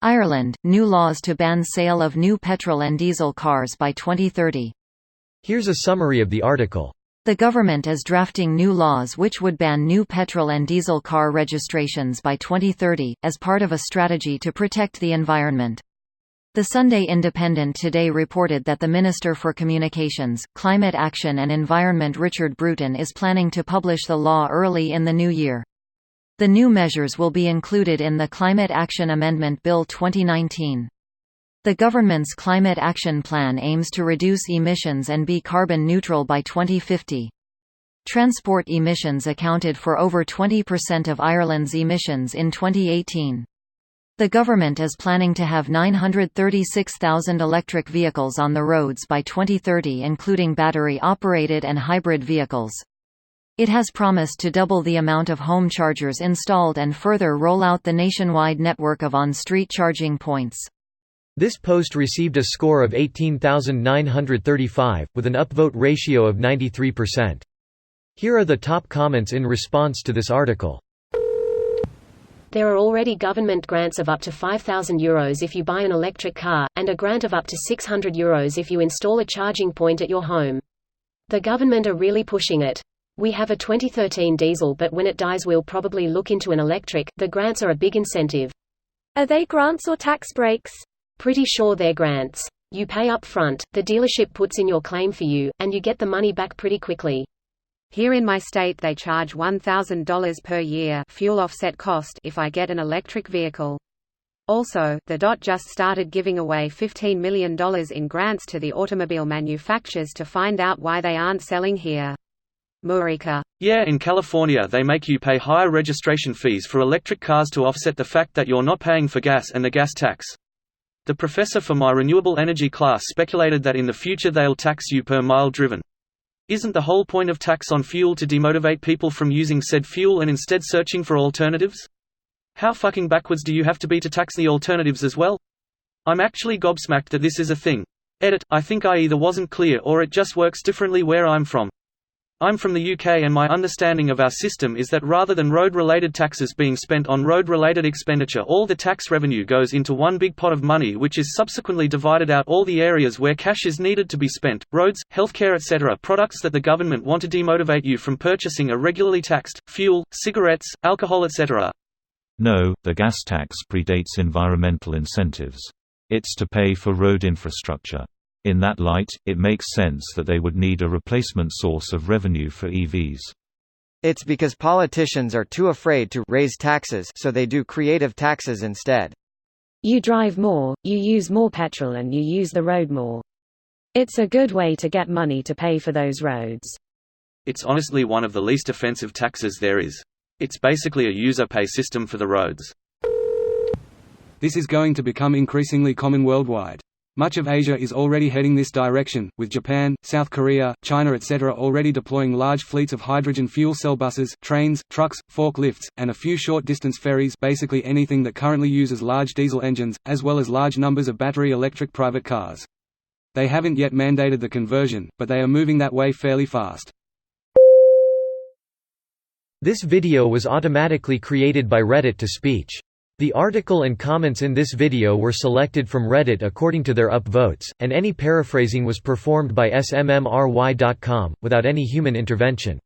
Ireland, new laws to ban sale of new petrol and diesel cars by 2030. Here's a summary of the article. The government is drafting new laws which would ban new petrol and diesel car registrations by 2030, as part of a strategy to protect the environment. The Sunday Independent today reported that the Minister for Communications, Climate Action and Environment Richard Bruton is planning to publish the law early in the new year. The new measures will be included in the Climate Action Amendment Bill 2019. The government's Climate Action Plan aims to reduce emissions and be carbon neutral by 2050. Transport emissions accounted for over 20% of Ireland's emissions in 2018. The government is planning to have 936,000 electric vehicles on the roads by 2030, including battery-operated and hybrid vehicles. It has promised to double the amount of home chargers installed and further roll out the nationwide network of on-street charging points. This post received a score of 18,935, with an upvote ratio of 93%. Here are the top comments in response to this article. There are already government grants of up to €5,000 if you buy an electric car, and a grant of up to €600 if you install a charging point at your home. The government are really pushing it. We have a 2013 diesel, but when it dies we'll probably look into an electric. The grants are a big incentive. Are they grants or tax breaks? Pretty sure they're grants. You pay up front, the dealership puts in your claim for you, and you get the money back pretty quickly. Here in my state they charge $1,000 per year fuel offset cost if I get an electric vehicle. Also, the DOT just started giving away $15 million in grants to the automobile manufacturers to find out why they aren't selling here. Murica. Yeah, in California they make you pay higher registration fees for electric cars to offset the fact that you're not paying for gas and the gas tax. The professor for my renewable energy class speculated that in the future they'll tax you per mile driven. Isn't the whole point of tax on fuel to demotivate people from using said fuel and instead searching for alternatives? How fucking backwards do you have to be to tax the alternatives as well? I'm actually gobsmacked that this is a thing. Edit, I think I either wasn't clear or it just works differently where I'm from. I'm from the UK and my understanding of our system is that rather than road-related taxes being spent on road-related expenditure, all the tax revenue goes into one big pot of money which is subsequently divided out all the areas where cash is needed to be spent, roads, healthcare etc. products that the government want to demotivate you from purchasing are regularly taxed, fuel, cigarettes, alcohol etc. No, the gas tax predates environmental incentives. It's to pay for road infrastructure. In that light, it makes sense that they would need a replacement source of revenue for EVs. It's because politicians are too afraid to raise taxes, so they do creative taxes instead. You drive more, you use more petrol and you use the road more. It's a good way to get money to pay for those roads. It's honestly one of the least offensive taxes there is. It's basically a user pay system for the roads. This is going to become increasingly common worldwide. Much of Asia is already heading this direction, with Japan, South Korea, China etc. already deploying large fleets of hydrogen fuel cell buses, trains, trucks, forklifts, and a few short-distance ferries, basically anything that currently uses large diesel engines, as well as large numbers of battery electric private cars. They haven't yet mandated the conversion, but they are moving that way fairly fast. This video was automatically created by Reddit to speech. The article and comments in this video were selected from Reddit according to their upvotes, and any paraphrasing was performed by smmry.com, without any human intervention.